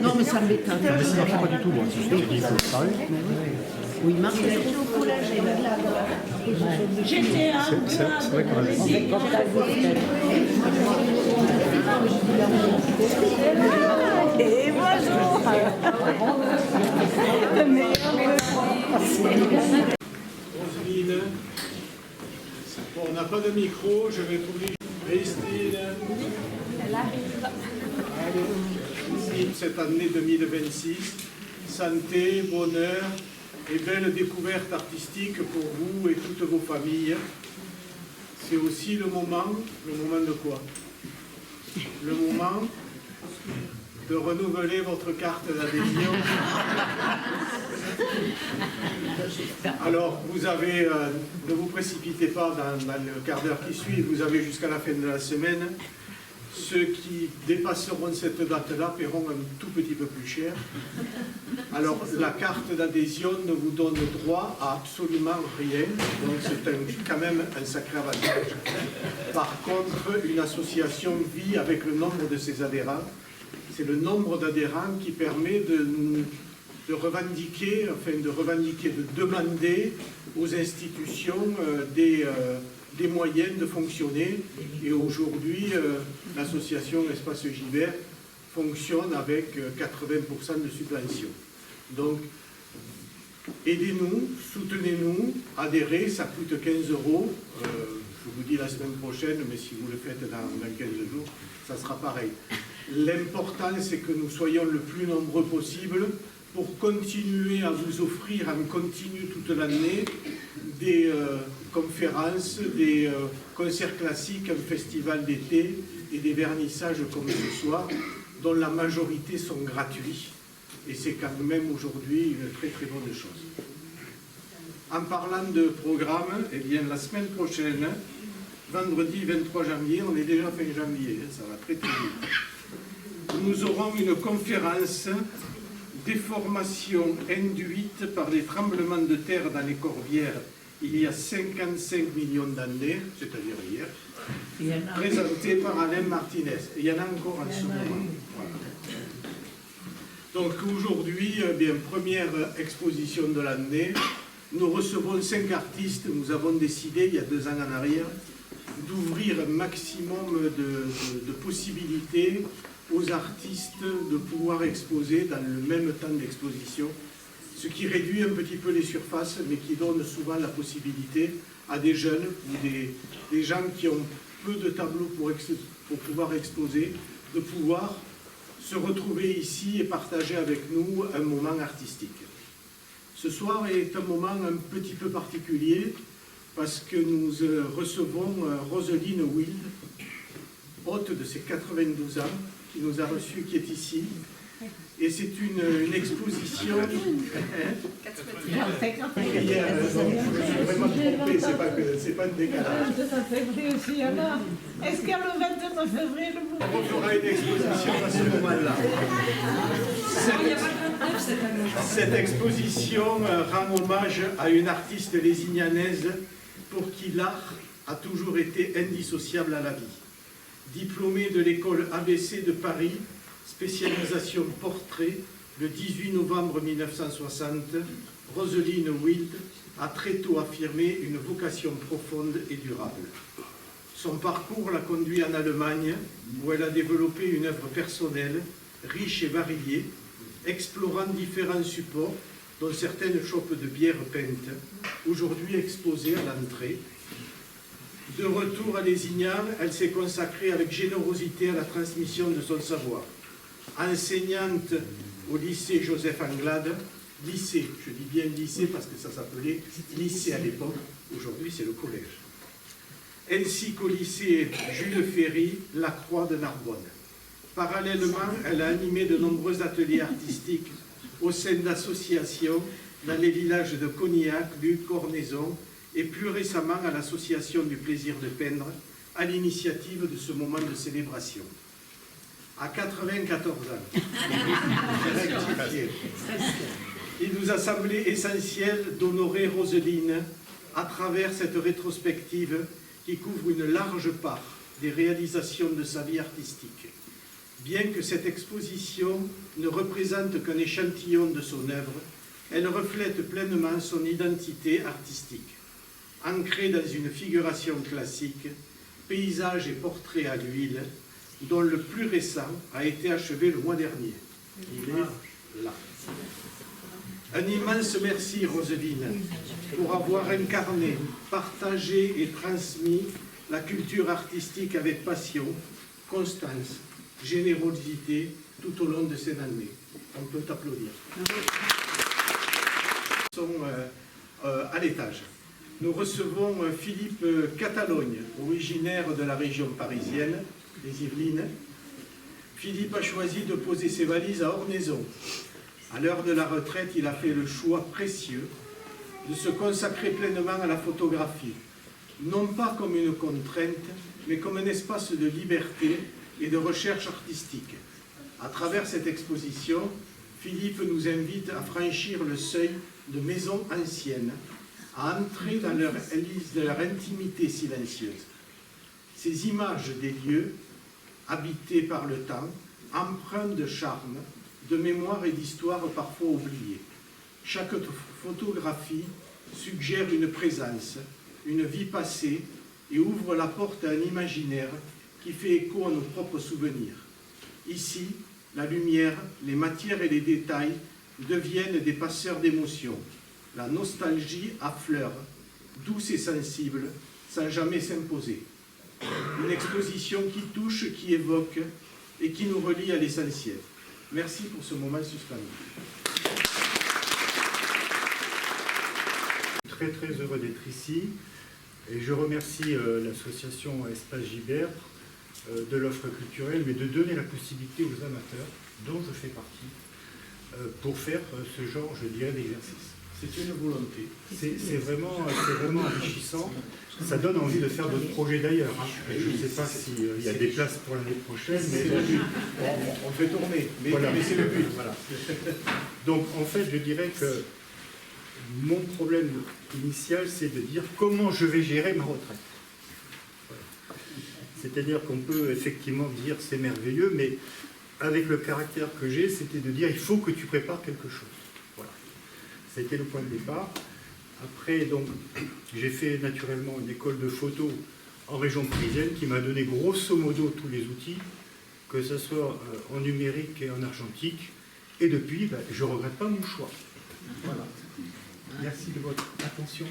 Non, mais ça m'étonne. Mais ça ne marche pas du tout, moi. Si je te dis, il faut ça. Oui, Marc. C'est vrai qu'on Et bonjour. Roselyne. Bon, on n'a pas de micro, je vais être obligé. Christine. Elle arrive. Allez, cette année 2026. Santé, bonheur et belle découverte artistique pour vous et toutes vos familles. C'est aussi le moment de quoi? Le moment de renouveler votre carte d'adhésion. Alors, vous avez, ne vous précipitez pas dans le quart d'heure qui suit, vous avez jusqu'à la fin de la semaine. Ceux qui dépasseront cette date-là paieront un tout petit peu plus cher. Alors, la carte d'adhésion ne vous donne droit à absolument rien, donc c'est quand même un sacré avantage. Par contre, une association vit avec le nombre de ses adhérents. C'est le nombre d'adhérents qui permet de revendiquer, de demander aux institutions des moyens de fonctionner. Et aujourd'hui, l'association Espace Gibert fonctionne avec 80% de subventions. Donc, aidez-nous, soutenez-nous, adhérez, ça coûte 15 €. Je vous dis la semaine prochaine, mais si vous le faites dans 15 jours, ça sera pareil. L'important, c'est que nous soyons le plus nombreux possible pour continuer à vous offrir en continu toute l'année des conférences, des concerts classiques, un festival d'été et des vernissages comme ce soir, dont la majorité sont gratuits. Et c'est quand même aujourd'hui une très très bonne chose. En parlant de programme, eh bien la semaine prochaine, vendredi 23 janvier, on est déjà fin janvier, ça va très très vite. Nous aurons une conférence déformation induite par les tremblements de terre dans les Corbières il y a 55 millions d'années, c'est-à-dire hier, présentée par Alain Martinez. Et il y en a encore en ce moment. Voilà. Donc aujourd'hui, bien, première exposition de l'année, nous recevons 5 artistes. Nous avons décidé, il y a 2 ans en arrière, d'ouvrir un maximum de possibilités aux artistes de pouvoir exposer dans le même temps d'exposition, ce qui réduit un petit peu les surfaces, mais qui donne souvent la possibilité à des jeunes ou des gens qui ont peu de tableaux pour pouvoir exposer, de pouvoir se retrouver ici et partager avec nous un moment artistique. Ce soir est un moment un petit peu particulier parce que nous recevons Roselyne Wild, hôte de ses 92 ans, qui nous a reçus, qui est ici. Et c'est une exposition. Je suis vraiment trompé, c'est pas un décalage. Aussi, alors. Est-ce qu'il y a le 29 février On fera une exposition à ce moment-là. Cette exposition rend hommage à une artiste lésignanaise pour qui l'art a toujours été indissociable à la vie. Diplômée de l'école ABC de Paris, spécialisation portrait, le 18 novembre 1960, Roselyne Wild a très tôt affirmé une vocation profonde et durable. Son parcours l'a conduit en Allemagne, où elle a développé une œuvre personnelle, riche et variée, explorant différents supports, dont certaines chopes de bière peintes, aujourd'hui exposées à l'entrée. De retour à Lézignan, elle s'est consacrée avec générosité à la transmission de son savoir. Enseignante au lycée Joseph Anglade, lycée, je dis bien lycée parce que ça s'appelait lycée à l'époque, aujourd'hui c'est le collège, ainsi qu'au lycée Jules Ferry, la Croix de Narbonne. Parallèlement, elle a animé de nombreux ateliers artistiques au sein d'associations dans les villages de Cognac, Luc, Cornaison, et plus récemment à l'association du plaisir de peindre, à l'initiative de ce moment de célébration. À 94 ans, il nous a semblé essentiel d'honorer Roseline à travers cette rétrospective qui couvre une large part des réalisations de sa vie artistique. Bien que cette exposition ne représente qu'un échantillon de son œuvre, elle reflète pleinement son identité artistique. Ancrée dans une figuration classique, paysage et portrait à l'huile, dont le plus récent a été achevé le mois dernier. Il est là. Un immense merci, Roseline, pour avoir incarné, partagé et transmis la culture artistique avec passion, constance, générosité tout au long de ces années. On peut applaudir. Ils sont à l'étage. Nous recevons Philippe Catalogne, originaire de la région parisienne, les Yvelines. Philippe a choisi de poser ses valises à Ornaison. À l'heure de la retraite, il a fait le choix précieux de se consacrer pleinement à la photographie, non pas comme une contrainte, mais comme un espace de liberté et de recherche artistique. À travers cette exposition, Philippe nous invite à franchir le seuil de maisons anciennes, à entrer dans leur intimité silencieuse. Ces images des lieux, habités par le temps, empreints de charme, de mémoire et d'histoire parfois oubliées. Chaque photographie suggère une présence, une vie passée et ouvre la porte à un imaginaire qui fait écho à nos propres souvenirs. Ici, la lumière, les matières et les détails deviennent des passeurs d'émotions. La nostalgie affleure, douce et sensible, sans jamais s'imposer. Une exposition qui touche, qui évoque et qui nous relie à l'essentiel. Merci pour ce moment suspendu. Très très heureux d'être ici et je remercie l'association Espace Gibert de l'offre culturelle, mais de donner la possibilité aux amateurs, dont je fais partie, pour faire ce genre, je dirais, d'exercice. C'est une volonté. C'est vraiment enrichissant. Ça donne envie de faire d'autres projets d'ailleurs. Hein. Je ne sais pas s'il y a des places pour l'année prochaine, mais on fait tourner, mais, voilà, mais c'est le but. Voilà. Donc en fait, je dirais que mon problème initial, c'est de dire comment je vais gérer ma retraite. C'est-à-dire qu'on peut effectivement dire c'est merveilleux, mais avec le caractère que j'ai, c'était de dire il faut que tu prépares quelque chose. Voilà. Ça a été le point de départ. Après, donc, j'ai fait naturellement une école de photo en région parisienne qui m'a donné grosso modo tous les outils, que ce soit en numérique et en argentique. Et depuis, je ne regrette pas mon choix. Voilà. Merci de votre attention.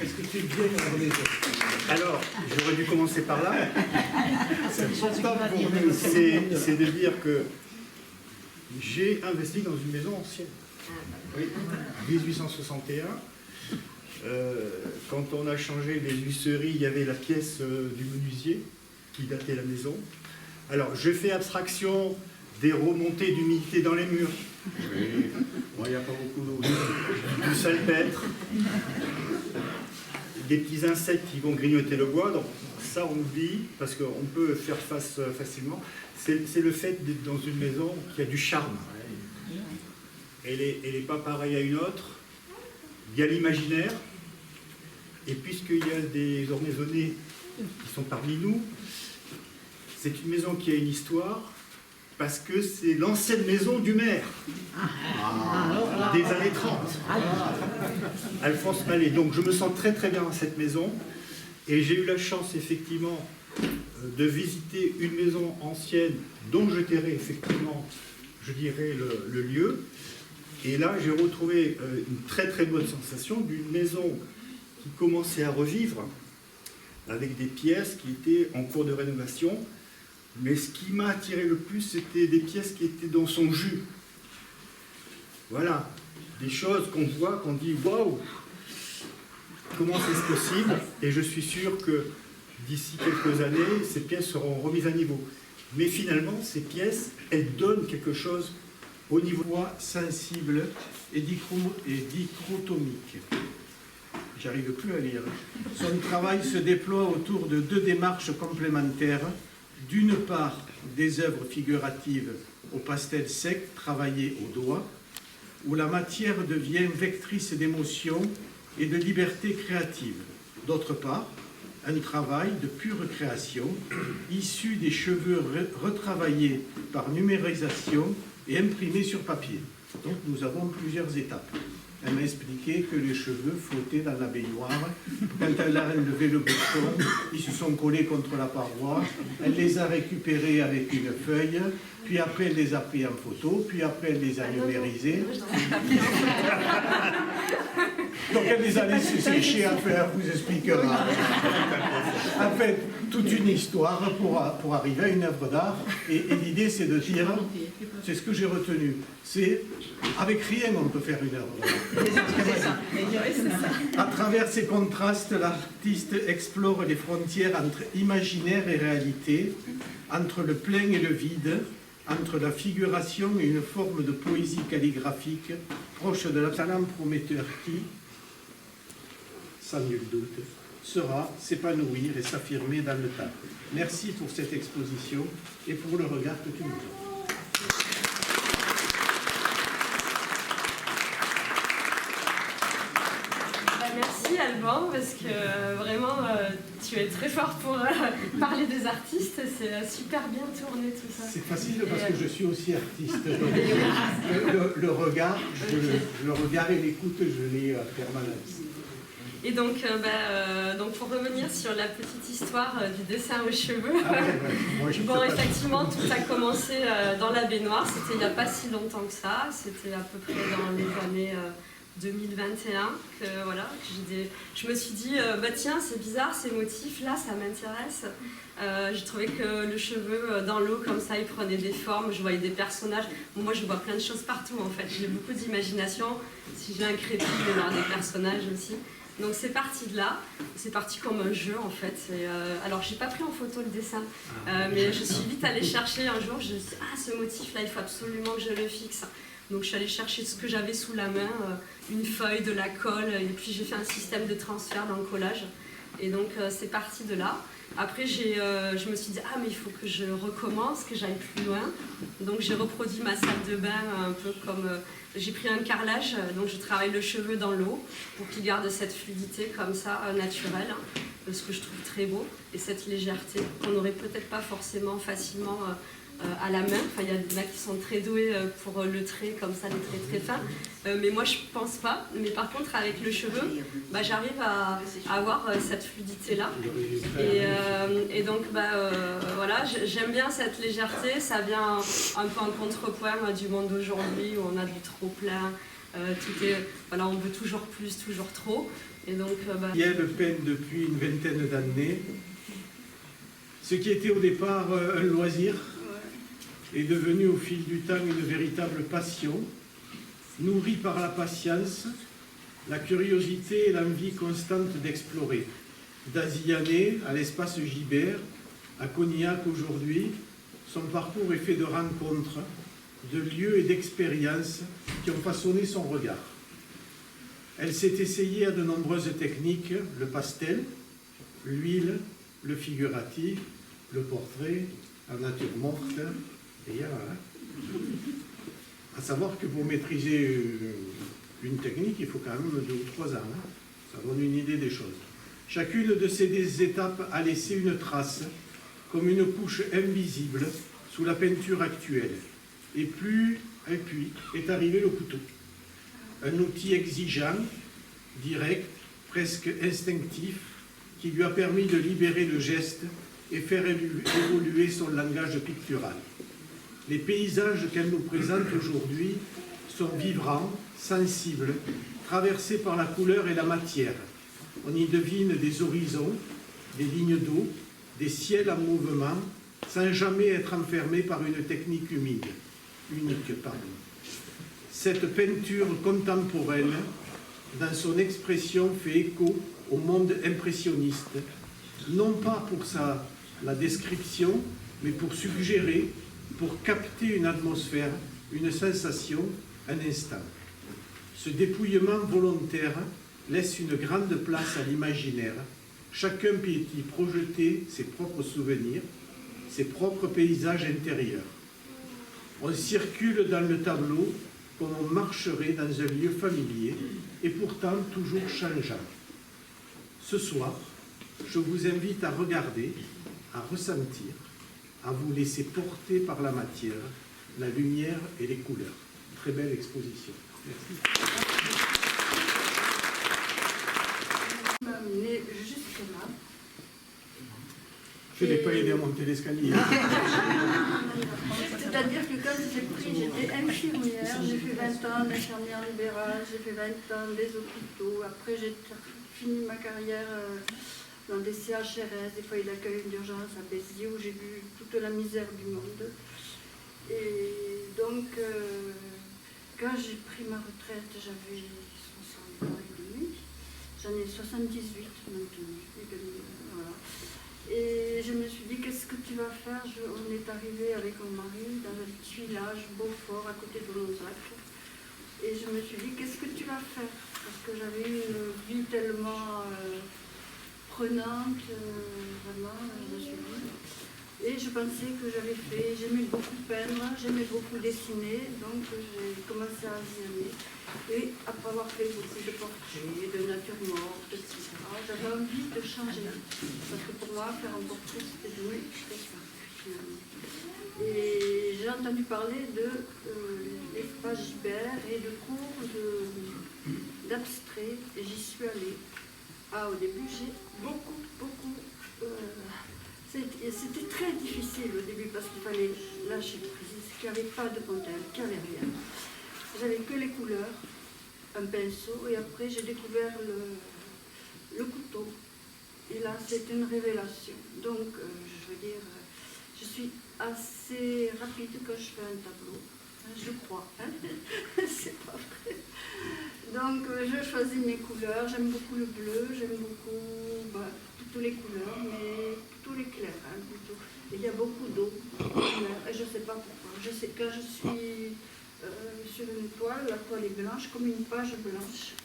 Est-ce que tu es bien Ornaison? Alors, j'aurais dû commencer par là. C'est important pour nous. C'est de dire que j'ai investi dans une maison ancienne. Oui, 1861. Quand on a changé les huisseries, il y avait la pièce du menuisier qui datait la maison. Alors, je fais abstraction des remontées d'humidité dans les murs. Oui. Bon, il n'y a pas beaucoup d'eau. Du salpêtre. Des petits insectes qui vont grignoter le bois. Donc, ça, on oublie, parce qu'on peut faire face facilement. C'est le fait d'être dans une maison qui a du charme. Elle n'est pas pareille à une autre. Il y a l'imaginaire. Et puisqu'il y a des ormaisonnés qui sont parmi nous, c'est une maison qui a une histoire, parce que c'est l'ancienne maison du maire des années 30. Alphonse Mallet. Donc je me sens très très bien dans cette maison. Et j'ai eu la chance effectivement de visiter une maison ancienne dont je tairai effectivement, je dirais, le lieu. Et là, j'ai retrouvé une très très bonne sensation d'une maison qui commençait à revivre avec des pièces qui étaient en cours de rénovation. Mais ce qui m'a attiré le plus, c'était des pièces qui étaient dans son jus. Voilà, des choses qu'on voit, qu'on dit « waouh, comment c'est possible ?» Et je suis sûr que d'ici quelques années, ces pièces seront remises à niveau. Mais finalement, ces pièces, elles donnent quelque chose au niveau sensible et dichrotomique. J'arrive plus à lire. Son travail se déploie autour de deux démarches complémentaires. D'une part, des œuvres figuratives au pastel sec travaillées au doigt, où la matière devient vectrice d'émotion et de liberté créative. D'autre part, un travail de pure création, issu des cheveux retravaillés par numérisation et imprimés sur papier. Donc nous avons plusieurs étapes. Elle m'a expliqué que les cheveux flottaient dans la baignoire. Quand elle a enlevé le bouchon, ils se sont collés contre la paroi. Elle les a récupérés avec une feuille. Puis après, elle les a pris en photo. Puis après, elle les a numérisés. Donc elle les a laissés sécher à faire, vous expliquera. En fait, toute une histoire pour arriver à une œuvre d'art. Et l'idée, c'est de dire, c'est ce que j'ai retenu, c'est avec rien on peut faire une œuvre d'art. À travers ces contrastes, l'artiste explore les frontières entre imaginaire et réalité, entre le plein et le vide, entre la figuration et une forme de poésie calligraphique proche de la talent prometteur qui, sans nul doute, saura s'épanouir et s'affirmer dans le temps. Merci pour cette exposition et pour le regard que tu nous donnes. Merci Alban, parce que vraiment tu es très fort pour parler des artistes, c'est super bien tourné tout ça. C'est facile parce que je suis aussi artiste. Le regard, le regard et l'écoute, je l'ai en permanence. Et donc, donc pour revenir sur la petite histoire du dessin aux cheveux, bon effectivement tout a commencé dans la baignoire, c'était il n'y a pas si longtemps que ça, c'était à peu près dans les années 2021 que voilà, je me suis dit bah tiens c'est bizarre ces motifs là, ça m'intéresse. J'ai trouvé que le cheveu dans l'eau comme ça il prenait des formes, je voyais des personnages. Bon, moi je vois plein de choses partout en fait, j'ai beaucoup d'imagination, si j'ai un crépi je vais voir des personnages aussi. Donc c'est parti de là, c'est parti comme un jeu en fait. Alors j'ai pas pris en photo le dessin, mais je suis vite allée chercher un jour, je me suis dit ah ce motif là il faut absolument que je le fixe. Donc je suis allée chercher ce que j'avais sous la main, une feuille, de la colle, et puis j'ai fait un système de transfert dans le collage. Et donc c'est parti de là. Après je me suis dit ah mais il faut que je recommence, que j'aille plus loin. Donc j'ai reproduit ma salle de bain un peu comme... j'ai pris un carrelage, donc je travaille le cheveu dans l'eau pour qu'il garde cette fluidité comme ça, naturelle, ce que je trouve très beau, et cette légèreté qu'on n'aurait peut-être pas forcément facilement à la main. Enfin, il y en a qui sont très doués pour le trait, comme ça, les traits très fins. Mais moi, je pense pas. Mais par contre, avec le cheveu, bah, j'arrive à avoir cette fluidité-là. Et donc, voilà, j'aime bien cette légèreté. Ça vient un peu en contrepoint du monde d'aujourd'hui où on a du trop plein. Tout est, voilà, on veut toujours plus, toujours trop. Et donc, Yael peine depuis une vingtaine d'années. Ce qui était au départ un loisir est devenu au fil du temps une véritable passion, nourrie par la patience, la curiosité et l'envie constante d'explorer. D'Aziané à l'espace Gibert, à Cognac aujourd'hui, son parcours est fait de rencontres, de lieux et d'expériences qui ont façonné son regard. Elle s'est essayée à de nombreuses techniques, le pastel, l'huile, le figuratif, le portrait, la nature morte, et voilà. À savoir que pour maîtriser une technique, il faut quand même 2 ou 3 ans. Hein. Ça donne une idée des choses. Chacune de ces étapes a laissé une trace, comme une couche invisible, sous la peinture actuelle. Et puis est arrivé le couteau. Un outil exigeant, direct, presque instinctif, qui lui a permis de libérer le geste et faire évoluer son langage pictural. Les paysages qu'elle nous présente aujourd'hui sont vivants, sensibles, traversés par la couleur et la matière. On y devine des horizons, des lignes d'eau, des ciels en mouvement, sans jamais être enfermé par une technique unique. Cette peinture contemporaine, dans son expression, fait écho au monde impressionniste, non pas pour la description, mais pour suggérer, pour capter une atmosphère, une sensation, un instant. Ce dépouillement volontaire laisse une grande place à l'imaginaire. Chacun peut y projeter ses propres souvenirs, ses propres paysages intérieurs. On circule dans le tableau comme on marcherait dans un lieu familier et pourtant toujours changeant. Ce soir, je vous invite à regarder, à ressentir, à vous laisser porter par la matière, la lumière et les couleurs. Très belle exposition. Merci. M'amener jusque là. Je n'ai pas aidé à monter l'escalier. C'est-à-dire que quand j'étais infirmière, j'ai fait 20 ans d'infirmière libérale, j'ai fait 20 ans des hôpitaux. Après, j'ai fini ma carrière dans des CHRS, des foyers d'accueil d'urgence à Béziers, où j'ai vu toute la misère du monde. Et donc, quand j'ai pris ma retraite, j'avais 60 ans et demi. J'en ai 78 maintenant. Voilà. Et je me suis dit, qu'est-ce que tu vas faire? On est arrivé avec mon mari dans un petit village, Beaufort, à côté de Lausac. Et je me suis dit, qu'est-ce que tu vas faire? Parce que j'avais une vie tellement prenante, vraiment, je me suis dit. Et je pensais que j'aimais beaucoup peindre, j'aimais beaucoup dessiner, donc j'ai commencé à visionner. Et après avoir fait beaucoup de portraits, de nature morte, etc., j'avais envie de changer. Parce que pour moi, faire un portrait, c'était devenu très simple. Et j'ai entendu parler de l'espace Gibert et de cours d'abstrait, et j'y suis allée. Au début, j'ai beaucoup c'était très difficile au début parce qu'il fallait lâcher prise, qu'il n'y avait pas de modèle, qu'il n'y avait rien. J'avais que les couleurs, un pinceau, et après j'ai découvert le couteau. Et là, c'est une révélation. Donc, je veux dire, je suis assez rapide quand je fais un tableau. Je crois. C'est pas vrai. Donc, je choisis mes couleurs. J'aime beaucoup le bleu, j'aime beaucoup toutes les couleurs, mais tous les clairs, plutôt. Et il y a beaucoup d'eau, et je ne sais pas pourquoi. Je sais que je suis sur une toile, la toile est blanche, comme une page blanche,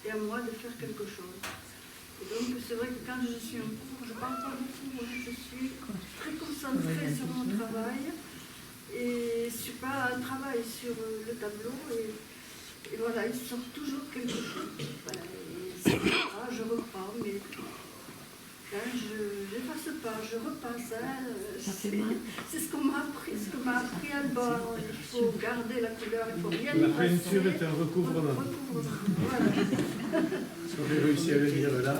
et à moi de faire quelque chose. Et donc, c'est vrai que quand je suis en cours, je ne parle pas beaucoup, je suis très concentrée sur mon travail, et je suis pas un travail sur le tableau, et voilà, il sort toujours quelque chose. Voilà, et je reprends, mais je n'efface pas, je repasse. C'est ce qu'on m'a appris, Alban. Il faut garder la couleur, il faut rien La effacer. peinture est un recouvrement. Voilà. J'aurais réussi à le dire là.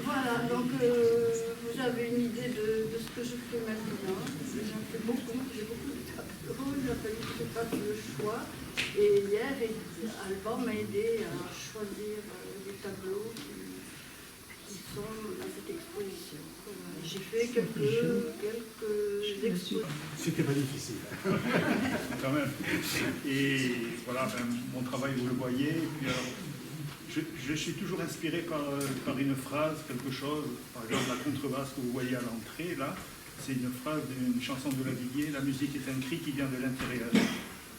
Voilà, donc vous avez une idée de ce que je fais maintenant. J'en fais beaucoup, j'ai beaucoup de tableaux, il a fallu que je fasse le choix. Et hier, Alban m'a aidé à choisir des tableaux qui sont dans cette exposition. J'ai fait quelques expositions. C'était pas difficile. Quand même. Et voilà, mon travail, vous le voyez. Et puis, je suis toujours inspiré par une phrase, quelque chose. Par exemple, la contrebasse que vous voyez à l'entrée, là, c'est une phrase d'une chanson de Laviguier. La musique est un cri qui vient de l'intérieur.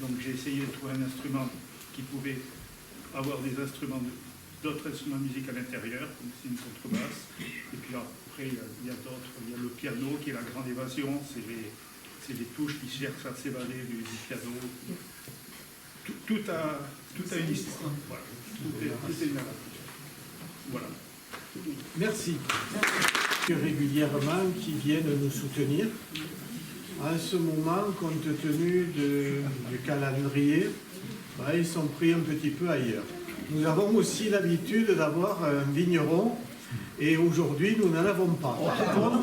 Donc j'ai essayé de trouver un instrument qui pouvait avoir d'autres instruments de musique à l'intérieur, comme c'est une contrebasse. Et puis après, il y a d'autres. Il y a le piano qui est la grande évasion, c'est les touches qui cherchent à s'évader du piano. Tout a une histoire. Voilà. Tout est une narration. Voilà. Merci. Régulièrement qui viennent nous soutenir. En ce moment, compte tenu du calendrier, ils sont pris un petit peu ailleurs. Nous avons aussi l'habitude d'avoir un vigneron et aujourd'hui, nous n'en avons pas. Par contre,